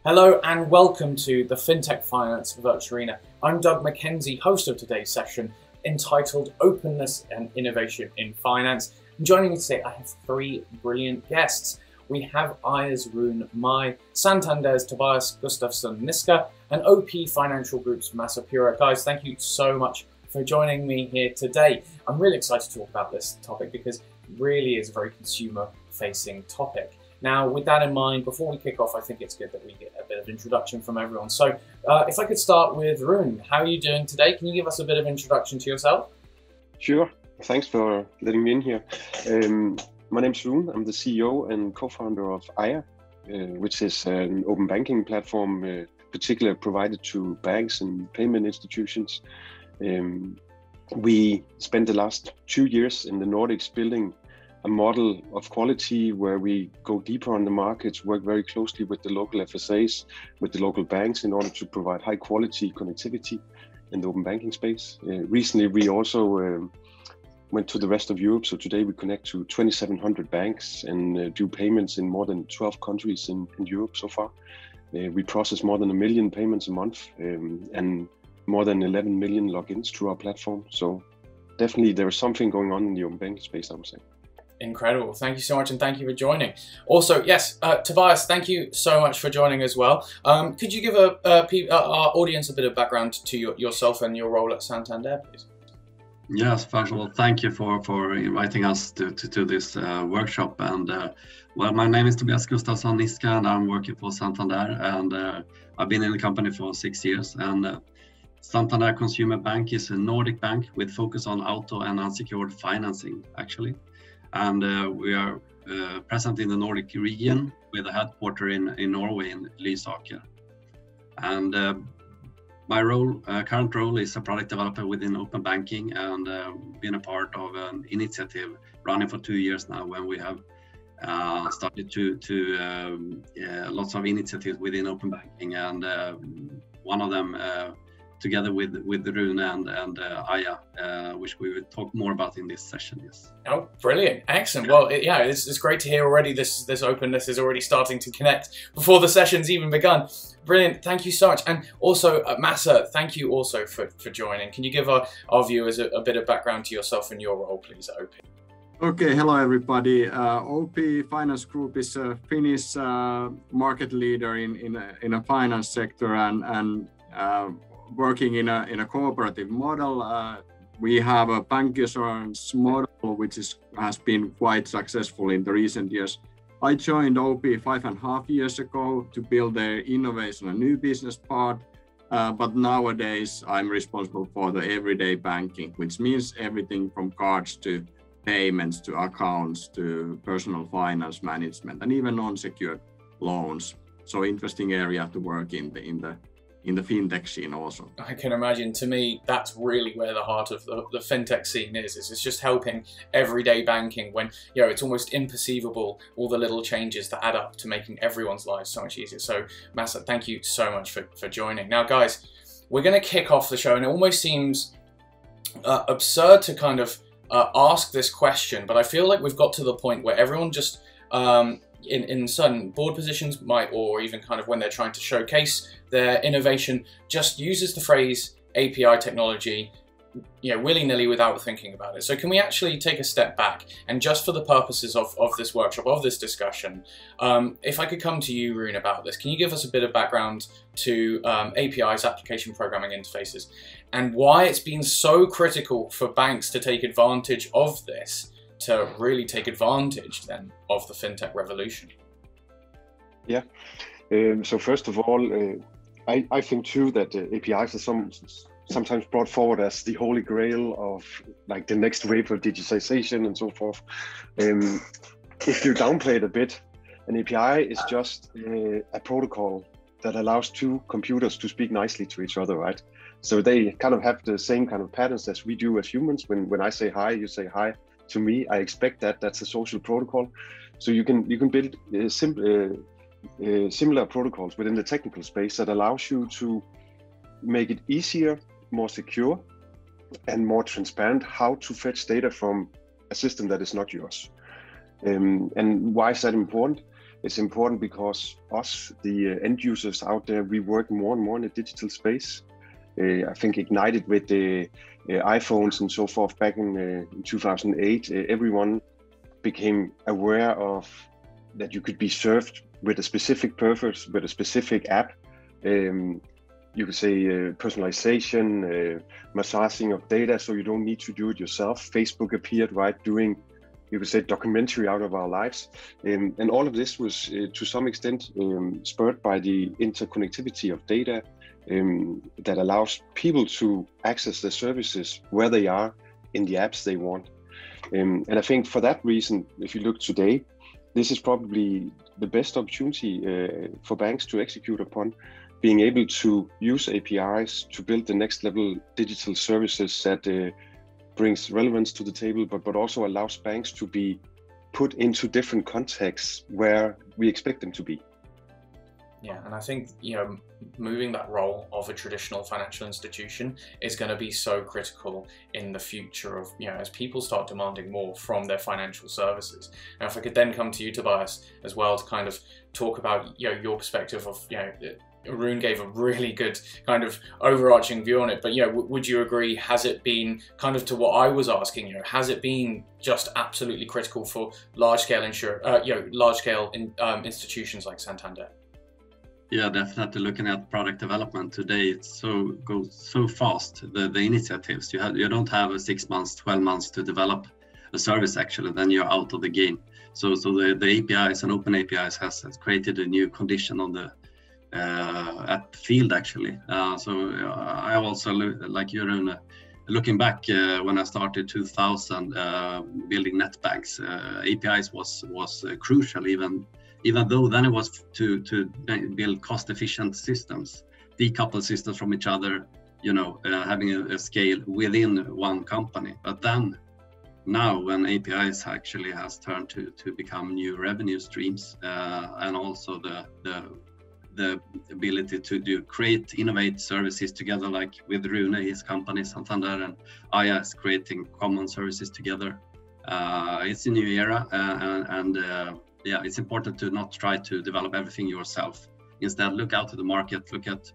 Hello and welcome to the Fintech Finance Virtual Arena. I'm Doug McKenzie, host of today's session entitled Openness and Innovation in Finance. And joining me today, I have three brilliant guests. We have AiiA's Rune Mai, Santander's Tobias Gustafsson Niska, and OP Financial Group's Masa Peura. Guys, thank you so much for joining me here today. I'm really excited to talk about this topic because it really is a very consumer-facing topic. Now, with that in mind, before we kick off, I think it's good that we get a bit of introduction from everyone. So if I could start with Rune, how are you doing today? Can you give us a bit of introduction to yourself? Sure. Thanks for letting me in here. My name's Rune. I'm the CEO and co-founder of AiiA, which is an open banking platform, particularly provided to banks and payment institutions. We spent the last 2 years in the Nordics building a model of quality where we go deeper on the markets, work very closely with the local FSAs, with the local banks in order to provide high quality connectivity in the open banking space. Recently, we also went to the rest of Europe. So today we connect to 2,700 banks and do payments in more than 12 countries in Europe so far. We process more than 1 million payments a month and more than 11 million logins to our platform. So definitely there is something going on in the open banking space, I would say. Incredible. Thank you so much, and thank you for joining. Also, yes, Tobias, thank you so much for joining as well. Could you give our audience a bit of background to yourself and your role at Santander, please? Yes, first of all, thank you for inviting us to this workshop. And well, my name is Tobias Gustafsson Niska, and I'm working for Santander. And I've been in the company for 6 years. And Santander Consumer Bank is a Nordic bank with focus on auto and unsecured financing, actually. And we are present in the Nordic region with a headquarter in Norway, in Lysaker. And my current role is a product developer within open banking, and been a part of an initiative running for 2 years now, when we have started to lots of initiatives within open banking, and one of them together with Rune and AiiA, which we will talk more about in this session. Yes. Oh, brilliant. Excellent. Well, it's great to hear already this openness is already starting to connect before the session's even begun. Brilliant. Thank you so much. And also, Masa, thank you also for joining. Can you give our viewers a bit of background to yourself and your role, please, at OP? Okay, hello everybody. OP Finance Group is a Finnish market leader in a finance sector and working in a cooperative model. We have a bank insurance model which has been quite successful in the recent years. I joined OP 5.5 years ago to build their innovation and new business part, but nowadays I'm responsible for the everyday banking, which means everything from cards to payments to accounts to personal finance management and even unsecured loans. So interesting area to work in the fintech scene also. I can imagine. To me, that's really where the heart of the fintech scene is. It's just helping everyday banking when, it's almost imperceivable, all the little changes that add up to making everyone's lives so much easier. So Masa, thank you so much for joining. Now guys, we're going to kick off the show, and it almost seems absurd to kind of ask this question, but I feel like we've got to the point where everyone just in certain board positions might, or even kind of when they're trying to showcase their innovation, just uses the phrase API technology, willy-nilly without thinking about it. So can we actually take a step back, and just for the purposes of this workshop, of this discussion, if I could come to you, Rune, about this, can you give us a bit of background to APIs, application programming interfaces, and why it's been so critical for banks to take advantage of this, to really take advantage then of the fintech revolution? Yeah. So first of all, I think too that APIs are sometimes brought forward as the holy grail of like the next wave of digitization and so forth. If you downplay it a bit, an API is just a protocol that allows two computers to speak nicely to each other, right? So they kind of have the same kind of patterns as we do as humans. When I say hi, you say hi to me. I expect that's a social protocol. So you can build similar protocols within the technical space that allows you to make it easier, more secure, and more transparent how to fetch data from a system that is not yours. And why is that important? it's important because us, the end users out there, we work more and more in a digital space. I think ignited with the iPhones and so forth back in 2008, everyone became aware of that you could be served with a specific purpose, with a specific app. You could say personalization, massaging of data, so you don't need to do it yourself. Facebook appeared, right, doing, you could say, documentary out of our lives. And all of this was, to some extent, spurred by the interconnectivity of data that allows people to access the services where they are in the apps they want. And I think for that reason, if you look today, this is probably the best opportunity for banks to execute upon, being able to use APIs to build the next level digital services that brings relevance to the table, but also allows banks to be put into different contexts where we expect them to be. Yeah, and I think, you know, moving that role of a traditional financial institution is going to be so critical in the future of, you know, as people start demanding more from their financial services. And if I could then come to you, Tobias, as well, to kind of talk about, you know, your perspective of, you know, Rune gave a really good kind of overarching view on it, but, you know, would you agree, has it been kind of to what I was asking, you know, has it been just absolutely critical for large-scale institutions like Santander? Yeah, definitely. Looking at product development today, it goes so fast. The initiatives you don't have 6 months, 12 months to develop a service. Actually, then you're out of the game. So the APIs and open APIs has created a new condition on the at the field actually. I also like you, Rune, looking back when I started 2000 building net banks, APIs was crucial, even though then it was to build cost-efficient systems, decouple systems from each other, you know, having a scale within one company. But then now when APIs actually has turned to become new revenue streams, and also the ability to create, innovate services together, like with Rune, his company Santander, and AiiA is creating common services together. It's a new era, yeah, it's important to not try to develop everything yourself. Instead, look out to the market, look at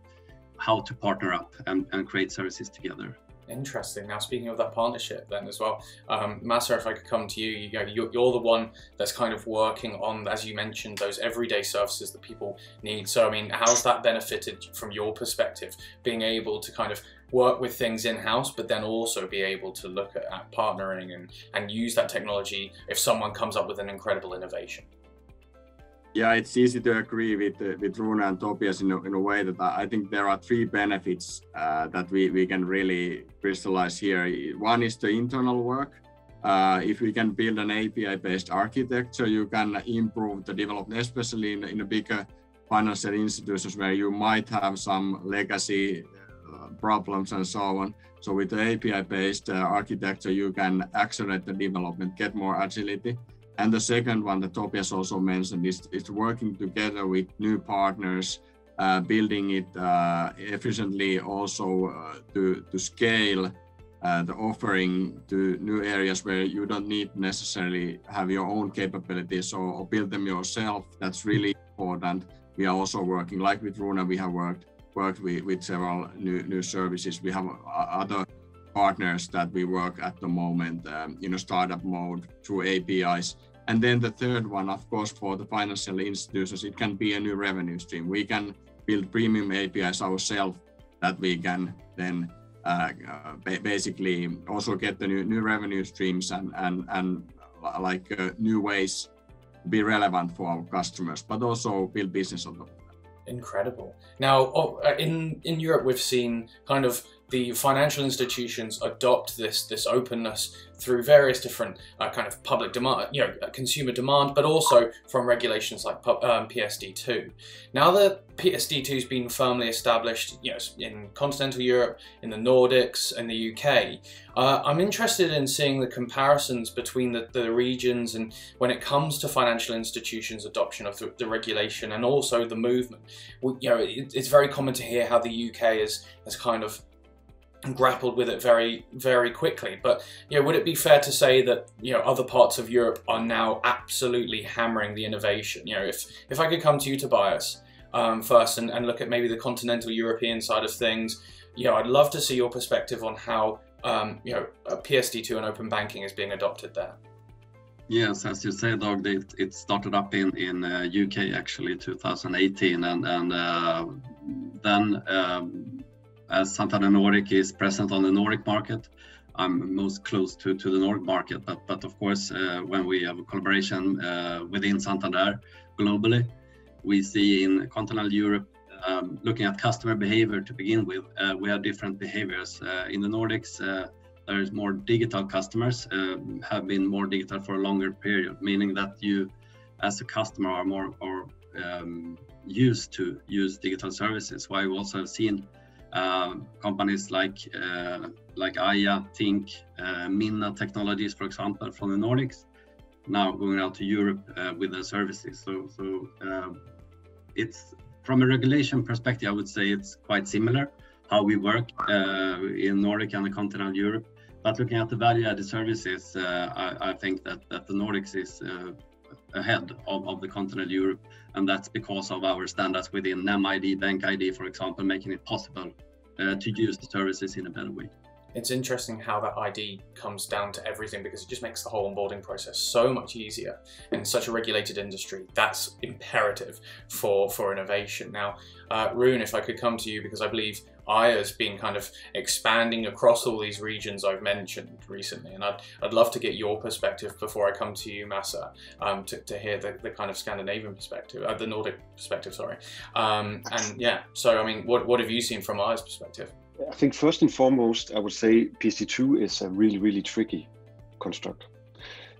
how to partner up and create services together. Interesting. Now, speaking of that partnership then as well, Masa, if I could come to you, you're the one that's kind of working on, as you mentioned, those everyday services that people need. So, I mean, how's that benefited from your perspective, being able to kind of work with things in-house, but then also be able to look at partnering and use that technology if someone comes up with an incredible innovation? Yeah, it's easy to agree with Rune and Tobias in a way that I think there are three benefits that we can really crystallize here. One is the internal work. If we can build an API-based architecture, you can improve the development, especially in a bigger financial institutions where you might have some legacy problems and so on. So with the API-based architecture, you can accelerate the development, get more agility. And the second one that Tobias also mentioned is working together with new partners, building it efficiently, also to scale the offering to new areas where you don't need necessarily have your own capabilities or build them yourself. That's really important. We are also working, like with Rune, we have worked with several new services. We have other partners that we work at the moment in a startup mode through APIs. And then the third one, of course, for the financial institutions, it can be a new revenue stream. We can build premium APIs ourselves that we can then basically also get the new revenue streams and like new ways to be relevant for our customers, but also build business on them. Incredible. Now, in Europe, we've seen kind of the financial institutions adopt this openness through various different kind of public demand, consumer demand, but also from regulations like PSD2. Now that PSD2 has been firmly established, in continental Europe, in the Nordics, and the UK, I'm interested in seeing the comparisons between the regions and when it comes to financial institutions' adoption of the regulation and also the movement. It's very common to hear how the UK has kind of grappled with it very, very quickly. But would it be fair to say that other parts of Europe are now absolutely hammering the innovation? If I could come to you, Tobias, first and look at maybe the continental European side of things, I'd love to see your perspective on how PSD2 and open banking is being adopted there. Yes, as you say, Doug, it started up in UK actually 2018, and then as Santander Nordic is present on the Nordic market, I'm most close to the Nordic market. But of course, when we have a collaboration within Santander globally, we see in continental Europe, looking at customer behavior to begin with, we have different behaviors. In the Nordics, there is more digital customers, have been more digital for a longer period, meaning that you as a customer are more used to use digital services. Why we also have seen companies like AiiA, Think, Minna Technologies, for example, from the Nordics, now going out to Europe with their services. So it's from a regulation perspective, I would say it's quite similar how we work in Nordic and the continental Europe. But looking at the value-added services, I think that the Nordics is ahead of the continental Europe, and that's because of our standards within NemID, Bank ID, for example, making it possible to use the services in a better way. It's interesting how that ID comes down to everything, because it just makes the whole onboarding process so much easier. In such a regulated industry, that's imperative for innovation. Now, Rune, if I could come to you, because I believe AiiA's been kind of expanding across all these regions I've mentioned recently, and I'd love to get your perspective before I come to you, Masa, to hear the kind of Scandinavian perspective, the Nordic perspective, sorry. And yeah, so I mean, what have you seen from AiiA's perspective? I think first and foremost, I would say PSD2 is a really, really tricky construct.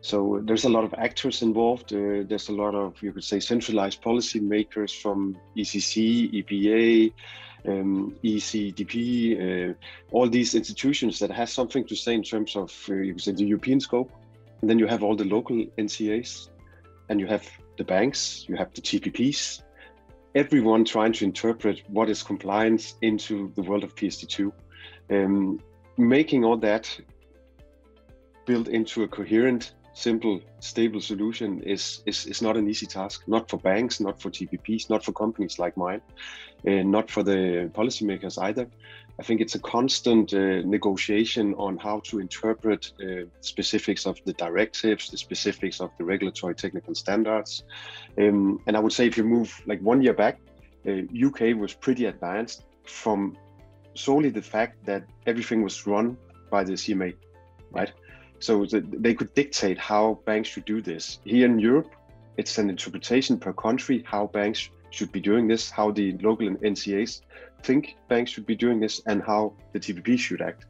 So there's a lot of actors involved. There's a lot of, you could say, centralized policy makers from ECC, EPA, ECDP, all these institutions that has something to say in terms of, you could say, the European scope. And then you have all the local NCAs, and you have the banks, you have the TPPs, everyone trying to interpret what is compliance into the world of PSD2. Making all that built into a coherent, simple, stable solution is not an easy task, not for banks, not for TPPs, not for companies like mine, not for the policymakers either. I think it's a constant negotiation on how to interpret specifics of the directives, the specifics of the regulatory technical standards. And I would say if you move like 1 year back, UK was pretty advanced from solely the fact that everything was run by the CMA, right? So they could dictate how banks should do this. Here in Europe, it's an interpretation per country how banks should be doing this, how the local NCAs think banks should be doing this, and how the TPP should act.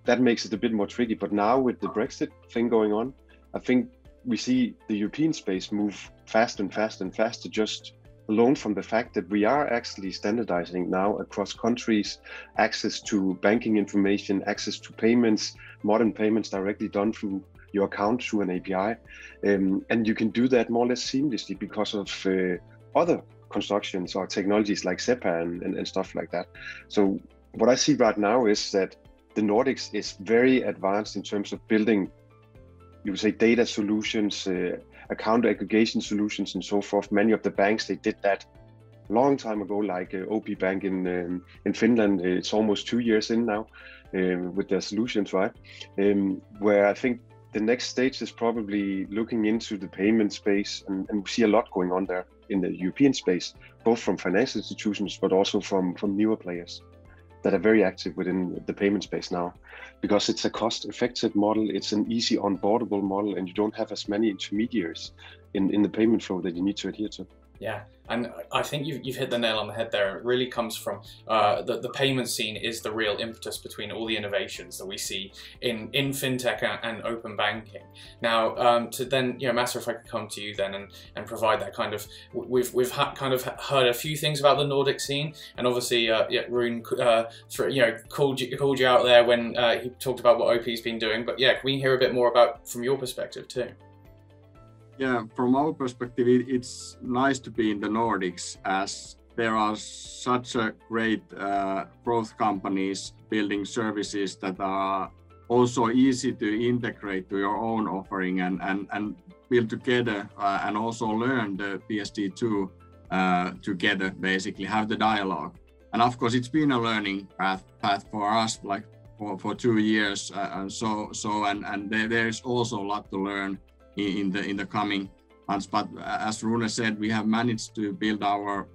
That makes it a bit more tricky. But now with the Brexit thing going on, I think we see the European space move fast and fast and faster, just alone from the fact that we are actually standardizing now across countries, access to banking information, access to payments, modern payments directly done through your account through an API. And you can do that more or less seamlessly because of other constructions or technologies like SEPA and stuff like that. So what I see right now is that the Nordics is very advanced in terms of building, you would say, data solutions, account aggregation solutions and so forth. Many of the banks, they did that a long time ago, like OP Bank in Finland. It's almost 2 years in now with their solutions, right? Where I think the next stage is probably looking into the payment space, and we see a lot going on there in the European space, both from financial institutions, but also from newer players that are very active within the payment space now, because it's a cost-effective model, it's an easy onboardable model, and you don't have as many intermediaries in the payment flow that you need to adhere to. Yeah, and I think you've hit the nail on the head there. It really comes from the payment scene is the real impetus between all the innovations that we see in fintech and open banking. Now, to then, Masa, if I could come to you then and provide that kind of, we've kind of heard a few things about the Nordic scene, and obviously, Rune, called you out there when he talked about what OP's been doing. But yeah, can we hear a bit more about from your perspective too? Yeah, from our perspective, it's nice to be in the Nordics, as there are such a great growth companies building services that are also easy to integrate to your own offering and build together and also learn the PSD2 together, basically have the dialogue. And of course, it's been a learning path for us, like for 2 years, and there is also a lot to learn in the coming months. But as Rune said, we have managed to build our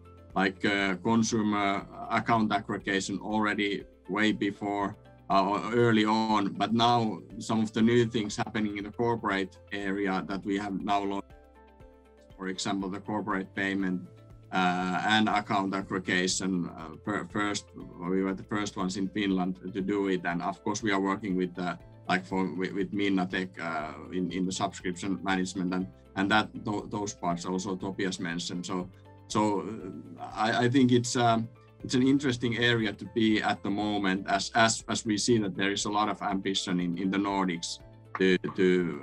consumer account aggregation already way before early on. But now some of the new things happening in the corporate area that we have now launched, for example, the corporate payment and account aggregation. We were the first ones in Finland to do it, and of course we are working with with Minnatech in the subscription management and those parts also Tobias mentioned. So I think it's an interesting area to be at the moment, as we see that there is a lot of ambition in the Nordics to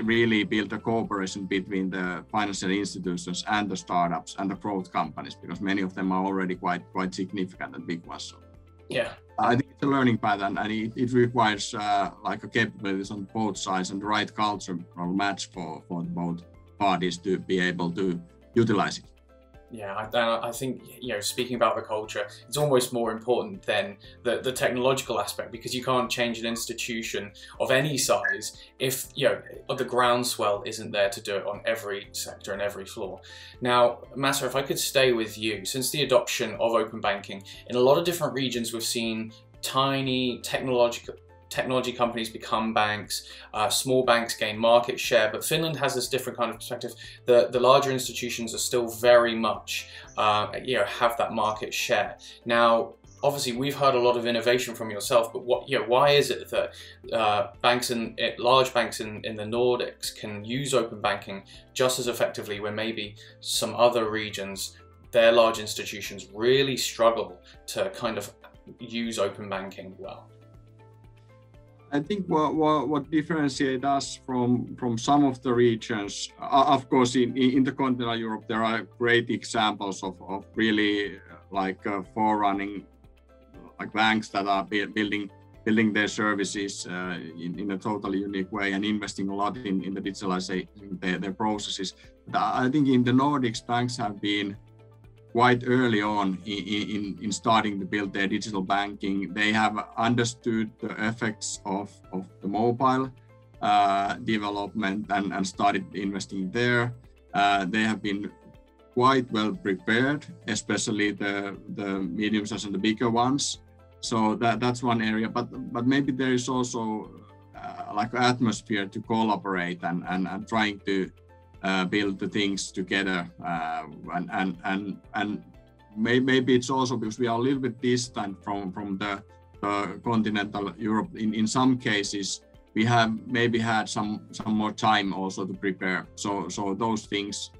really build a cooperation between the financial institutions and the startups and the growth companies, because many of them are already quite significant and big ones. So yeah, I think it's a learning path, and it requires a capabilities on both sides and the right cultural match for both parties to be able to utilize it. Yeah, I think, speaking about the culture, it's almost more important than the technological aspect, because you can't change an institution of any size if, the groundswell isn't there to do it on every sector and every floor. Now, Masa, if I could stay with you, since the adoption of open banking, in a lot of different regions, we've seen tiny technology companies become banks, small banks gain market share, but Finland has this different kind of perspective. The larger institutions are still very much, have that market share. Now, obviously, we've heard a lot of innovation from yourself, but why is it that large banks in the Nordics can use open banking just as effectively when maybe some other regions, their large institutions really struggle to kind of use open banking well? I think what differentiates us from some of the regions, of course, in the continental Europe, there are great examples of really forerunning banks that are building their services in a totally unique way and investing a lot in the digitalization their processes. But I think in the Nordics, banks have been quite early on in starting to build their digital banking. They have understood the effects of the mobile development and started investing there. They have been quite well prepared, especially the medium-sized and the bigger ones. So that's one area. But maybe there is also an atmosphere to collaborate and trying to build the things together, and maybe it's also because we are a little bit distant from the continental Europe. In some cases, we have maybe had some more time also to prepare. So those things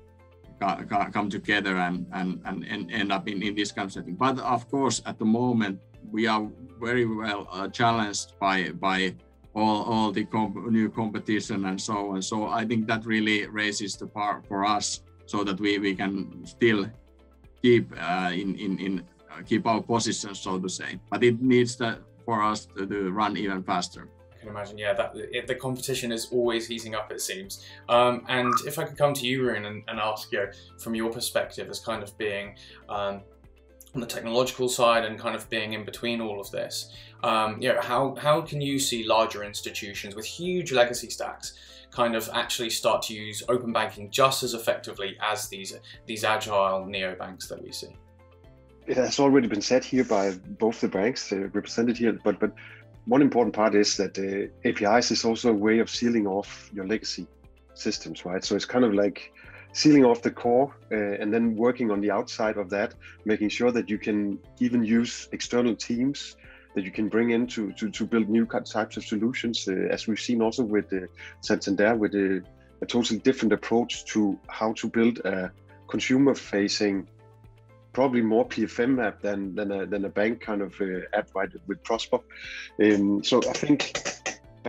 come together and end up in this kind of setting. But of course, at the moment, we are very well challenged by all the new competition and so on. So I think that really raises the bar for us so that we can still keep keep our position, so to say. But it needs for us to run even faster. I can imagine, yeah, that the competition is always heating up, it seems. And if I could come to you, Rune, and ask you from your perspective as kind of being on the technological side and kind of being in between all of this, how can you see larger institutions with huge legacy stacks kind of actually start to use open banking just as effectively as these agile neobanks that we see? It has already been said here by both the banks represented here, but one important part is that APIs is also a way of sealing off your legacy systems, right? So it's kind of like sealing off the core and then working on the outside of that, making sure that you can even use external teams that you can bring in to build new types of solutions, as we've seen also with Santander, with a totally different approach to how to build a consumer-facing, probably more PFM app than a bank kind of app, right, with Prosper. So I think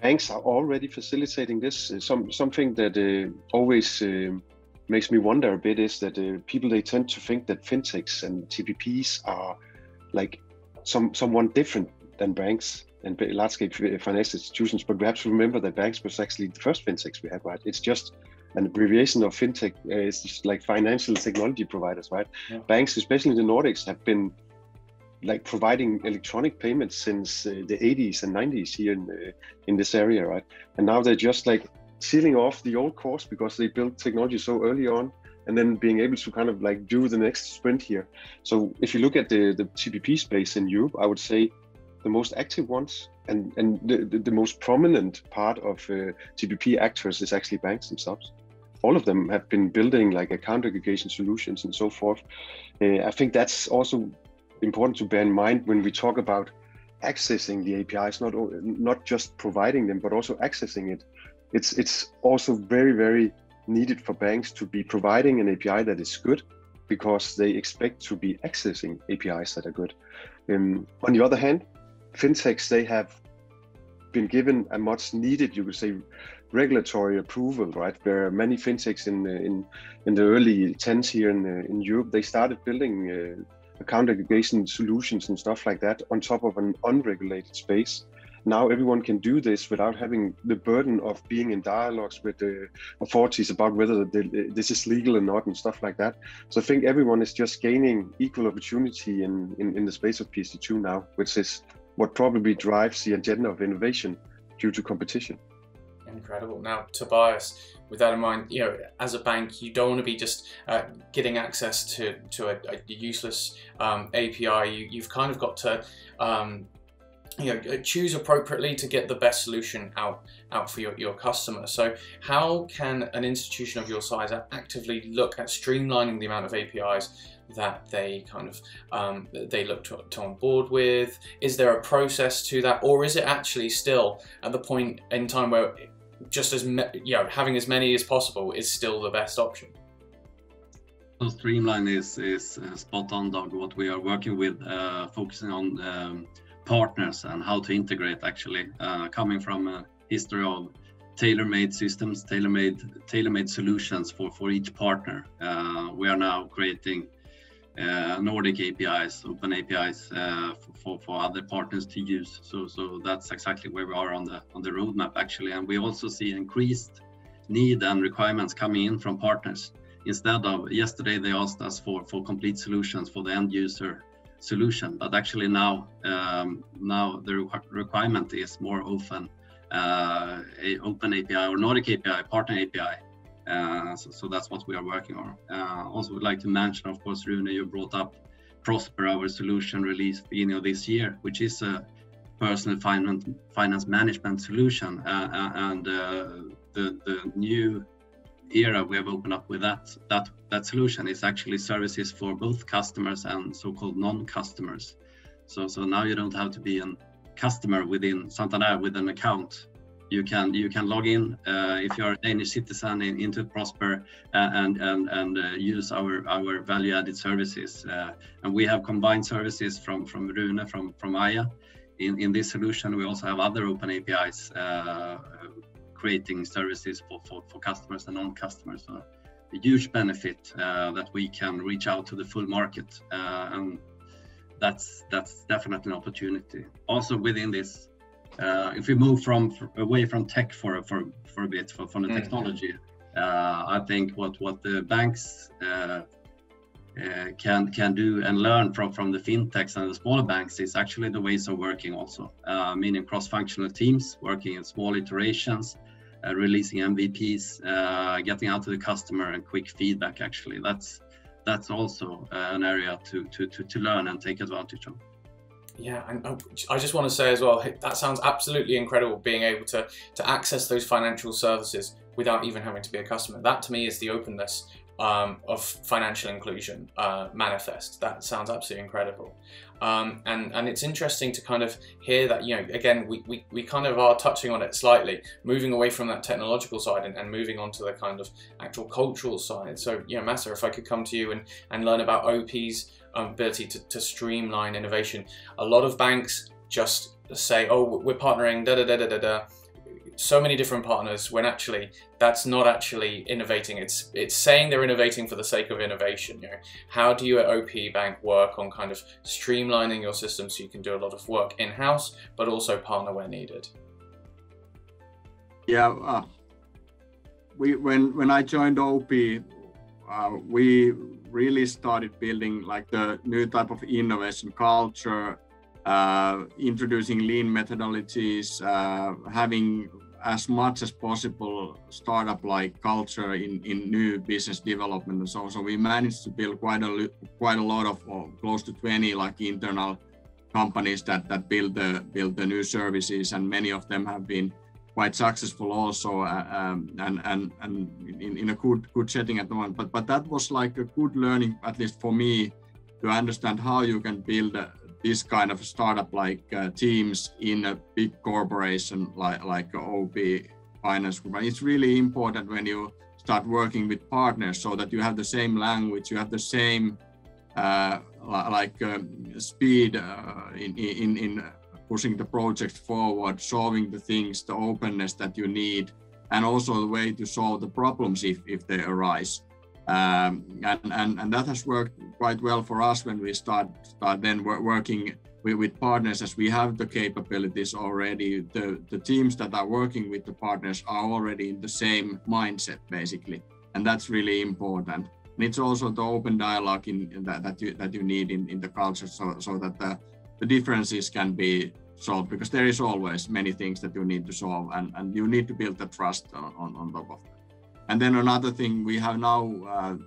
banks are already facilitating this, something that always makes me wonder a bit is that people, they tend to think that fintechs and TPPs are like someone different than banks and large-scale financial institutions, but we have to remember that banks was actually the first fintechs we had, right? It's just an abbreviation of fintech. It's just like financial technology providers, right? Yeah. Banks, especially in the Nordics, have been like providing electronic payments since the 80s and 90s here in this area, right? And now they're just like sealing off the old course because they built technology so early on, and then being able to kind of like do the next sprint here. So if you look at the TPP space in Europe, I would say the most active ones and the most prominent part of TPP actors is actually banks themselves. All of them have been building like account aggregation solutions and so forth. I think that's also important to bear in mind when we talk about accessing the APIs, not just providing them, but also accessing it. It's also very, very needed for banks to be providing an API that is good, because they expect to be accessing APIs that are good. On the other hand, fintechs, they have been given a much needed, you could say, regulatory approval, right? There are many fintechs in the early 10s here in Europe. They started building account aggregation solutions and stuff like that on top of an unregulated space. Now everyone can do this without having the burden of being in dialogues with the authorities about whether this is legal or not and stuff like that. So I think everyone is just gaining equal opportunity in the space of PSD2 now, which is what probably drives the agenda of innovation due to competition. Incredible. Now, Tobias, with that in mind, you know, as a bank, you don't want to be just getting access to a useless API. You've kind of got to choose appropriately to get the best solution out for your customer. So how can an institution of your size actively look at streamlining the amount of APIs that they kind of they look to on board with? Is there a process to that, or is it actually still at the point in time where just as having as many as possible is still the best option? So Streamline is spot on, Doug. What we are working with, focusing on partners and how to integrate, actually, coming from a history of tailor-made systems, tailor-made solutions for each partner. We are now creating Nordic APIs, open APIs for other partners to use. So that's exactly where we are on the roadmap, actually. And we also see increased need and requirements coming in from partners. Instead of yesterday, they asked us for complete solutions for the end user solution, but actually now the requirement is more often open API or Nordic API, partner API. So that's what we are working on. Also would like to mention, of course, Rune, you brought up Prosper, our solution released beginning of this year, which is a personal finance management solution, and the new era we have opened up with that solution is actually services for both customers and so-called non-customers. So now you don't have to be a customer within Santander with an account. You can log in if you're a Danish citizen into Prosper and use our value-added services. And we have combined services from Rune, from AiiA. In this solution, we also have other open APIs creating services for customers and non-customers. So a huge benefit that we can reach out to the full market, and that's definitely an opportunity. Also within this, if we move away from tech for a bit from the technology, I think what the banks can do and learn from the fintechs and the smaller banks is actually the ways of working also, meaning cross-functional teams working in small iterations, releasing MVPs, getting out to the customer and quick feedback. Actually, that's also an area to learn and take advantage of. Yeah, and I just want to say as well, that sounds absolutely incredible, being able to access those financial services without even having to be a customer. That to me is the openness of financial inclusion manifest. That sounds absolutely incredible. And it's interesting to kind of hear that, again, we kind of are touching on it slightly, moving away from that technological side and moving on to the kind of actual cultural side. So, Masa, if I could come to you and learn about OP's ability to streamline innovation. A lot of banks just say, oh, we're partnering, so many different partners when actually that's not actually innovating. It's saying they're innovating for the sake of innovation. You know, how do you at OP Bank work on kind of streamlining your system so you can do a lot of work in-house, but also partner where needed? Yeah, when I joined OP, we really started building like the new type of innovation culture, introducing lean methodologies, having as much as possible startup-like culture in new business development and so on. So we managed to build quite a lot of close to 20 like internal companies that build the new services, and many of them have been quite successful also, and in a good setting at the moment. But that was like a good learning, at least for me, to understand how you can build this kind of startup-like teams in a big corporation like OP Finance Group. And it's really important when you start working with partners so that you have the same language, you have the same speed in pushing the project forward, solving the things, the openness that you need, and also the way to solve the problems if they arise. And that has worked quite well for us when we start then working with partners, as we have the capabilities already. The teams that are working with the partners are already in the same mindset, basically, and that's really important. And it's also the open dialogue that you need in the culture, so that the differences can be solved, because there is always many things that you need to solve, and you need to build the trust on top of that. And then another thing, we have now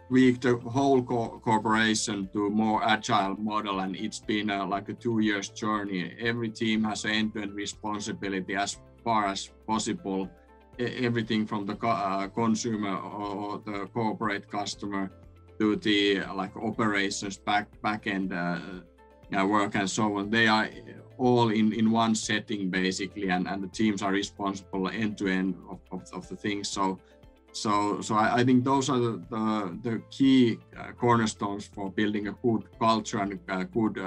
tweaked the whole corporation to a more agile model, and it's been like a 2 years journey. Every team has an end-to-end responsibility as far as possible. Everything from the consumer or the corporate customer to the like operations back-end work and so on. They are all in one setting basically, and the teams are responsible end-to-end of the things. So I think those are the key cornerstones for building a good culture and a good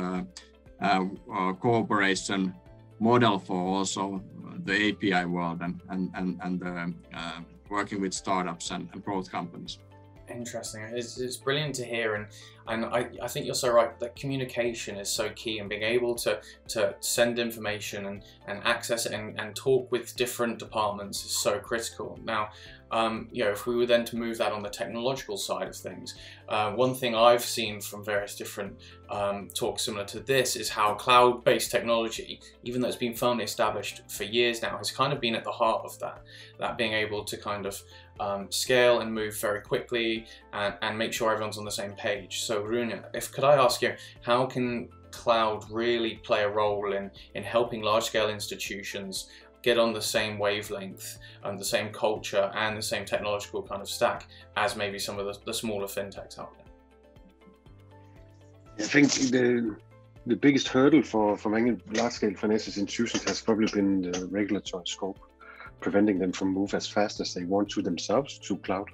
cooperation model for also the API world and working with startups and growth companies. Interesting. It's brilliant to hear, and I think you're so right that communication is so key, and being able to send information and access it and talk with different departments is so critical. Now, you know, if we were then to move that on the technological side of things, one thing I've seen from various different talks similar to this is how cloud-based technology, even though it's been firmly established for years now, has kind of been at the heart of that being able to kind of scale and move very quickly and make sure everyone's on the same page. So Rune, could I ask you, how can cloud really play a role in helping large-scale institutions get on the same wavelength and the same culture and the same technological kind of stack as maybe some of the smaller fintechs out there? I think the biggest hurdle for many large-scale financial institutions has probably been the regulatory scope, preventing them from move as fast as they want to themselves to cloud.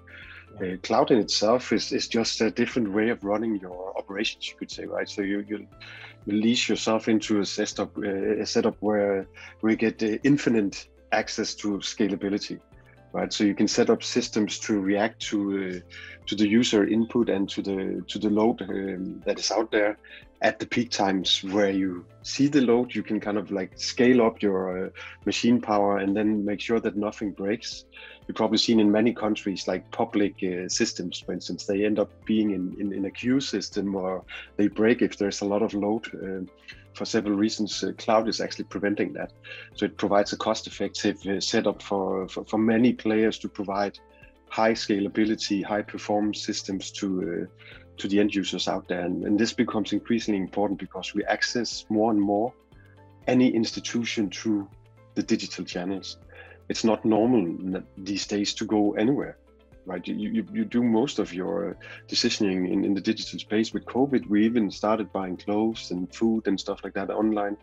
Cloud in itself is just a different way of running your operations, you could say, right? So you leash yourself into a setup where we get infinite access to scalability, right? So you can set up systems to react to the user input and to the load that is out there at the peak times where you see the load. You can kind of like scale up your machine power and then make sure that nothing breaks. You've probably seen in many countries like public systems, for instance, they end up being in a queue system, or they break if there's a lot of load for several reasons. Cloud is actually preventing that. So it provides a cost-effective setup for many players to provide high scalability, high performance systems to the end users out there. And this becomes increasingly important because we access more and more any institution through the digital channels. It's not normal these days to go anywhere, right? You do most of your decisioning in the digital space. With COVID, we even started buying clothes and food and stuff like that online.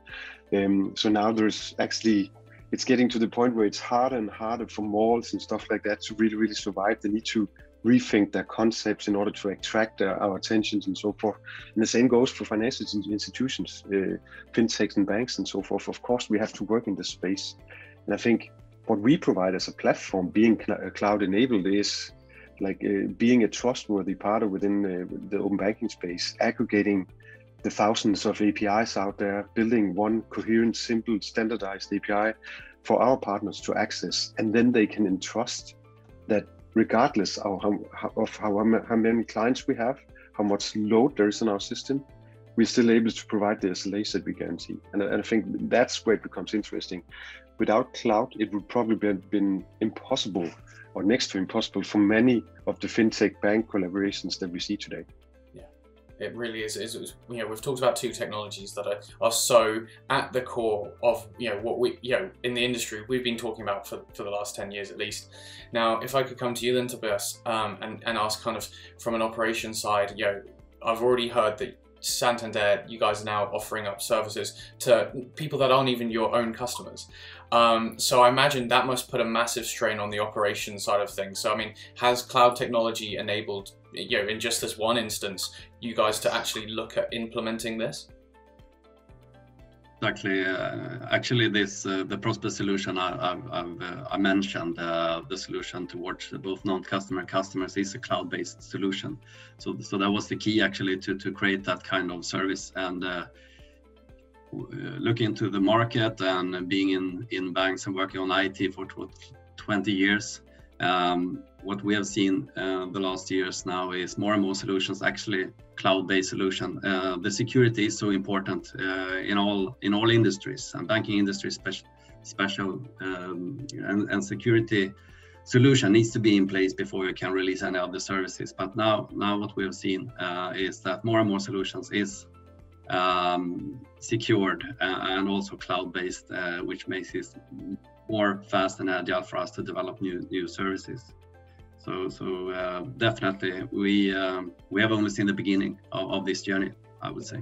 So now it's getting to the point where it's harder and harder for malls and stuff like that to really survive. They need to rethink their concepts in order to attract our attentions and so forth. And the same goes for financial institutions, fintechs and banks and so forth. Of course, we have to work in this space. And I think what we provide as a platform, being cloud enabled, is like being a trustworthy partner within the open banking space, aggregating the thousands of APIs out there, building one coherent, simple, standardized API for our partners to access, and then they can entrust that regardless of how many clients we have, how much load there is in our system, we're still able to provide the SLAs that we guarantee. And I think that's where it becomes interesting. Without cloud, it would probably have been impossible or next to impossible for many of the fintech bank collaborations that we see today. It really is. You know, we've talked about two technologies that are so at the core of, you know, what we, you know, in the industry we've been talking about for the last 10 years at least. Now, if I could come to you then, Tobias, and ask kind of from an operations side, you know, I've already heard that Santander, you guys are now offering up services to people that aren't even your own customers. So I imagine that must put a massive strain on the operations side of things. So I mean, has cloud technology enabled, you know, in just this one instance, you guys to actually look at implementing this? Exactly. Actually, this the Prosper solution I mentioned, the solution towards both non-customer customers is a cloud-based solution. So that was the key actually to create that kind of service. And looking into the market and being in banks and working on IT for 20 years, what we have seen the last years now is more and more solutions actually cloud-based solution. The security is so important in all industries, and banking industry special, and security solution needs to be in place before you can release any other services. But now what we have seen is that more and more solutions is secured and also cloud-based, which makes it more fast and agile for us to develop new services. So definitely we have only seen the beginning of this journey, I would say.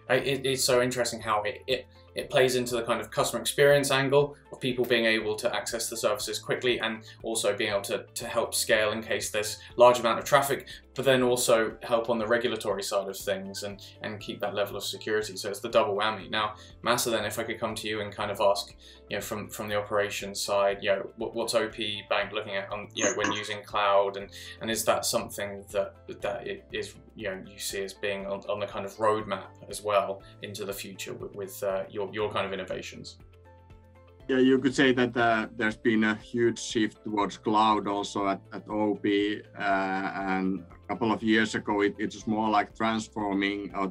It's so interesting how it plays into the kind of customer experience angle of people being able to access the services quickly, and also being able to help scale in case there's large amount of traffic, but then also help on the regulatory side of things and keep that level of security. So it's the double whammy. Now, Masa, then if I could come to you and kind of ask, you know, from the operations side, you know, what's OP Bank looking at on, you know, when using cloud, and is that something that it is, you know, you see as being on the kind of roadmap as well into the future with your kind of innovations? Yeah, you could say that there's been a huge shift towards cloud also at OP, and a couple of years ago it was more like transforming or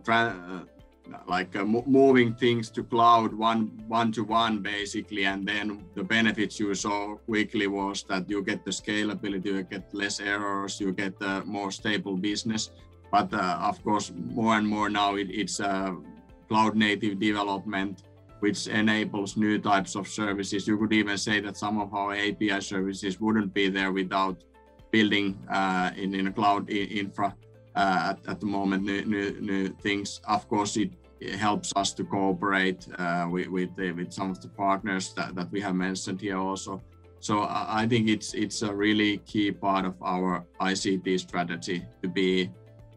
moving things to cloud one to one basically, and then the benefits you saw quickly was that you get the scalability, you get less errors, you get a more stable business. But of course, more and more now it's cloud native development, which enables new types of services. You could even say that some of our API services wouldn't be there without building in a cloud infra at the moment, new things. Of course, it helps us to cooperate with some of the partners that we have mentioned here also. So I think it's a really key part of our ICT strategy to be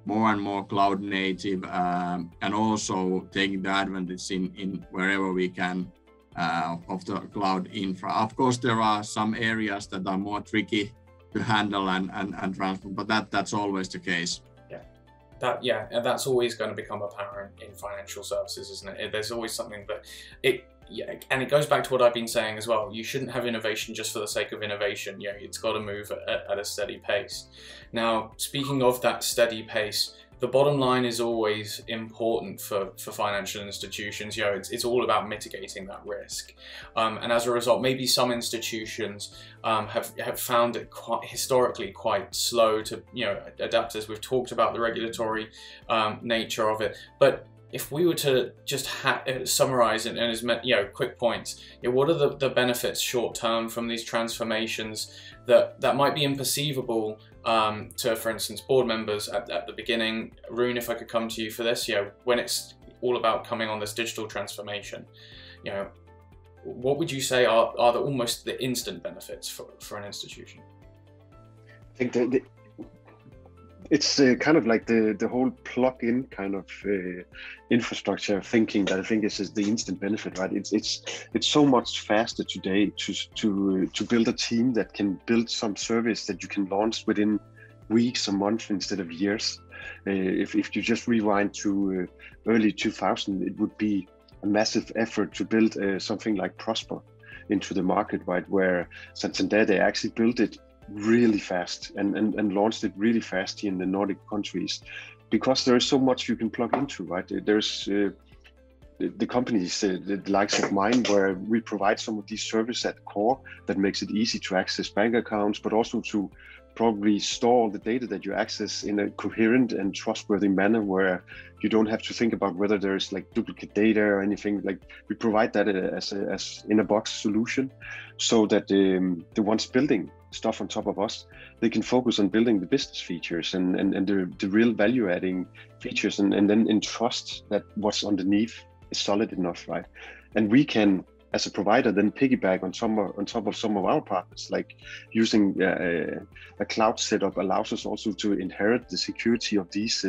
more and more cloud native, and also taking the advantage in wherever we can of the cloud infra. Of course, there are some areas that are more tricky to handle and transform, but that's always the case. Yeah, and that's always going to become apparent in financial services, isn't it? There's always something that and it goes back to what I've been saying as well. You shouldn't have innovation just for the sake of innovation. You know, it's got to move at a steady pace. Now, speaking of that steady pace, the bottom line is always important for financial institutions. You know, it's all about mitigating that risk. And as a result, maybe some institutions have found it historically quite slow to, you know, adapt, as we've talked about the regulatory nature of it. But if we were to just summarize it in as many, you know, quick points, what are the benefits short term from these transformations that might be imperceivable to, for instance, board members at the beginning? Rune, if I could come to you for this, you know, when it's all about coming on this digital transformation, you know, what would you say are almost the instant benefits for an institution? I think it's kind of like the whole plug-in kind of infrastructure thinking that I think is the instant benefit, right? It's so much faster today to build a team that can build some service that you can launch within weeks or months instead of years. If you just rewind to early 2000, it would be a massive effort to build something like Prosper into the market, right? Where Santander, they actually built it really fast and launched it really fast here in the Nordic countries, because there is so much you can plug into, right? There's the companies, the likes of mine, where we provide some of these services at core that makes it easy to access bank accounts, but also to probably store all the data that you access in a coherent and trustworthy manner, where you don't have to think about whether there's like duplicate data or anything. Like, we provide that as in a box solution, so that the ones building stuff on top of us, they can focus on building the business features and the real value adding features, and then entrust that what's underneath is solid enough, right? And we can, as a provider, then piggyback on top of some of our partners, like using a cloud setup allows us also to inherit the security of these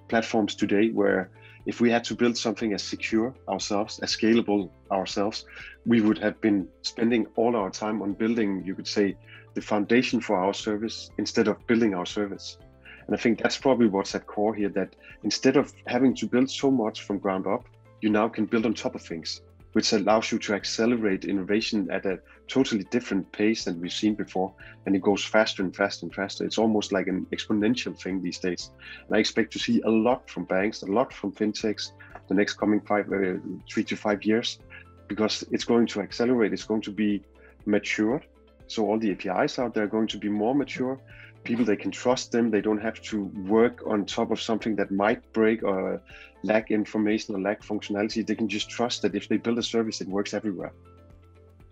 platforms today, where if we had to build something as secure ourselves, as scalable ourselves, we would have been spending all our time on building, you could say, the foundation for our service instead of building our service. And I think that's probably what's at core here, that instead of having to build so much from ground up, you now can build on top of things, which allows you to accelerate innovation at a totally different pace than we've seen before. And it goes faster and faster and faster. It's almost like an exponential thing these days. And I expect to see a lot from banks, a lot from fintechs the next coming 3 to 5 years, because it's going to accelerate. It's going to be mature. So all the APIs out there are going to be more mature. People, they can trust them. They don't have to work on top of something that might break or lack information or lack functionality. They can just trust that if they build a service, it works everywhere.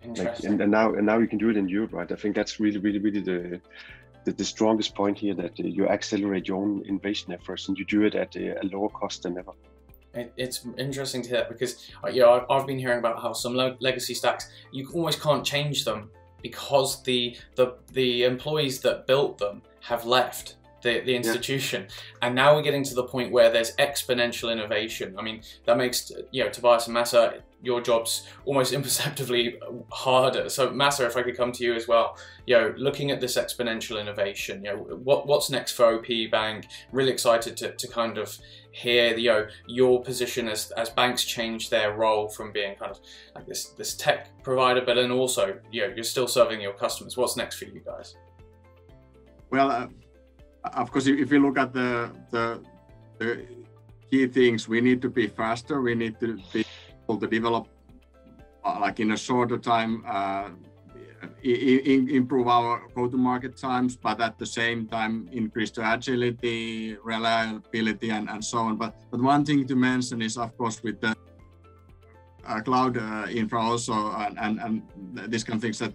Interesting. And now you can do it in Europe, right? I think that's really the strongest point here, that you accelerate your own innovation efforts and you do it at a lower cost than ever. It's interesting to hear, because I've been hearing about how some legacy stacks, you almost can't change them, because the employees that built them have left the institution. And now we're getting to the point where there's exponential innovation. I mean, that makes, Tobias and Masa, your job's almost imperceptibly harder. So Masa, if I could come to you as well, looking at this exponential innovation, what's next for OP Bank? Really excited to kind of hear your position as banks change their role from being kind of like this tech provider, but then also you're still serving your customers. What's next for you guys? Well, of course, if you look at the key things, we need to be faster. We need to be able to develop like in a shorter time, improve our go-to-market times, but at the same time increase the agility, reliability, and so on. But one thing to mention is, of course, with the cloud infra also, and this kind of things, that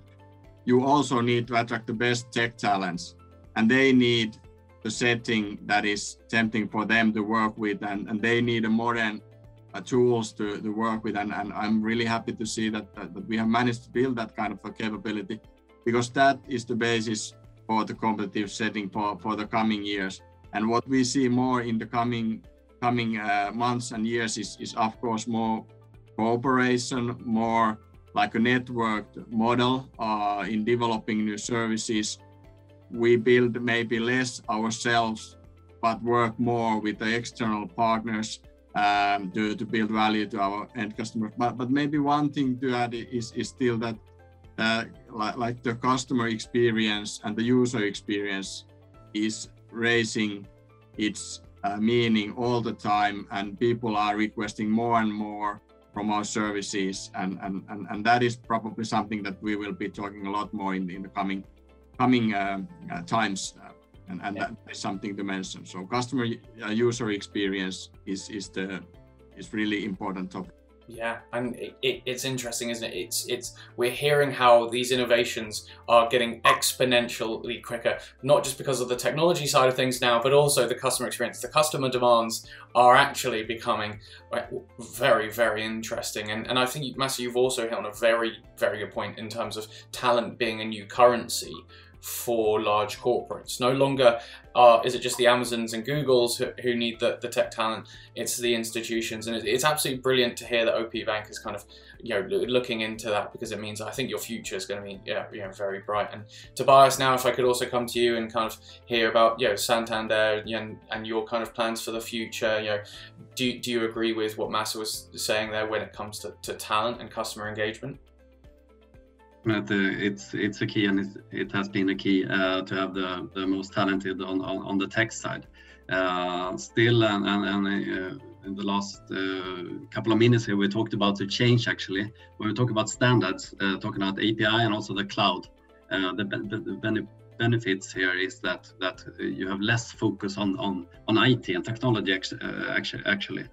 you also need to attract the best tech talents, and they need the setting that is tempting for them to work with, and they need a modern tools to work with, and I'm really happy to see that we have managed to build that kind of a capability, because that is the basis for the competitive setting for the coming years. And what we see more in the coming months and years is of course more cooperation, more like a networked model in developing new services. We build maybe less ourselves, but work more with the external partners to build value to our end customers. But maybe one thing to add is still that like the customer experience and the user experience is raising its meaning all the time, and people are requesting more and more from our services, and that is probably something that we will be talking a lot more in the coming times, and that is something to mention. So customer user experience is really important topic. Yeah, and it's interesting, isn't it? We're hearing how these innovations are getting exponentially quicker, not just because of the technology side of things now, but also the customer experience. The customer demands are actually becoming very, very interesting. And I think, Masa, you've also hit on a very, very good point in terms of talent being a new currency for large corporates. No longer is it just the Amazons and Googles who need the tech talent, it's the institutions. And it's absolutely brilliant to hear that OP Bank is kind of, you know, looking into that, because it means I think your future is going to be, you know, very bright. And Tobias, now if I could also come to you and kind of hear about, you know, Santander and your kind of plans for the future. You know, do you agree with what Masa was saying there when it comes to talent and customer engagement? It's a key, and it has been a key to have the most talented on the tech side. Still, and in the last couple of minutes here, we talked about the change actually. When we talk about standards, talking about API and also the cloud, the benefits here is that you have less focus on IT and technology actually.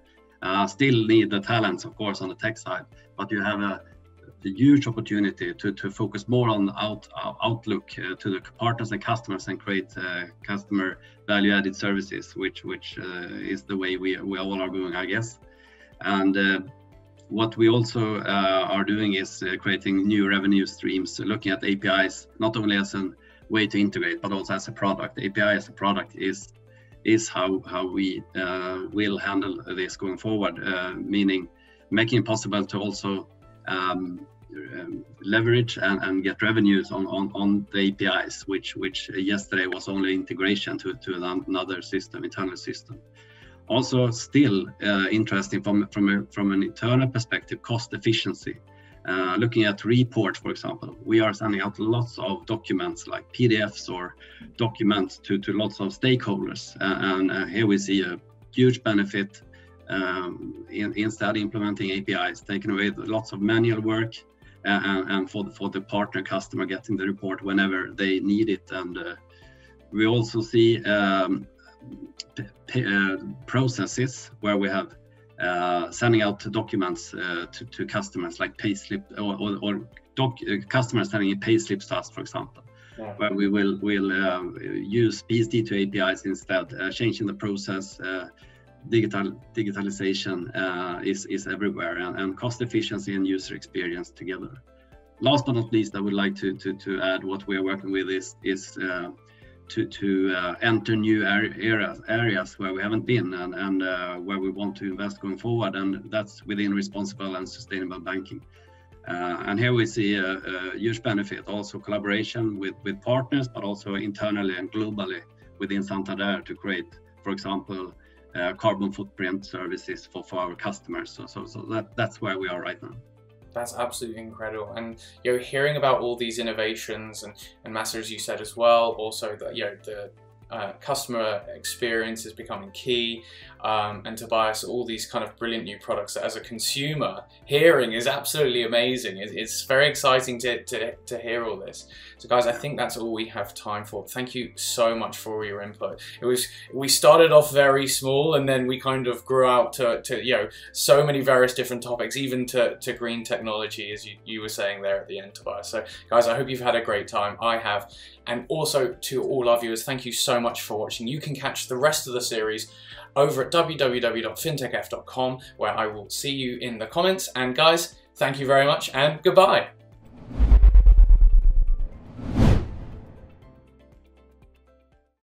Still need the talents, of course, on the tech side, but you have the huge opportunity to focus more on outlook to the partners and customers, and create customer value-added services, which is the way we all are going, I guess. And what we also are doing is creating new revenue streams, looking at APIs not only as a way to integrate, but also as a product. API as a product is how we will handle this going forward, meaning making it possible to also leverage and get revenues on the APIs, which yesterday was only integration to another system, internal system. Also, still interesting from an internal perspective, cost efficiency. Looking at reports, for example, we are sending out lots of documents like PDFs or documents to lots of stakeholders, and here we see a huge benefit. Instead implementing APIs, taking away lots of manual work, and for the partner customer getting the report whenever they need it. And we also see processes where we have sending out documents to customers, like payslip or customers sending payslips to us, for example. Yeah. Where we will use PSD2 APIs instead, changing the process. Digitalization is everywhere, and cost efficiency and user experience together. Last but not least, I would like to add what we are working with is to enter new areas where we haven't been, and where we want to invest going forward, and that's within responsible and sustainable banking. And here we see a huge benefit, also collaboration with partners, but also internally and globally within Santander to create, for example, carbon footprint services for our customers. So that's where we are right now. That's absolutely incredible. And you know, hearing about all these innovations and Masa, as you said as well, also that, you know, the customer experience is becoming key, and Tobias, all these kind of brilliant new products that as a consumer hearing is absolutely amazing. It's very exciting to hear all this. So guys, I think that's all we have time for. Thank you so much for your input. We started off very small, and then we kind of grew out to you know, so many various different topics, even to green technology, as you were saying there at the end, Tobias. So guys, I hope you've had a great time. I have. And also to all our viewers, thank you so much for watching. You can catch the rest of the series over at www.fintechf.com, where I will see you in the comments. And guys, thank you very much, and goodbye.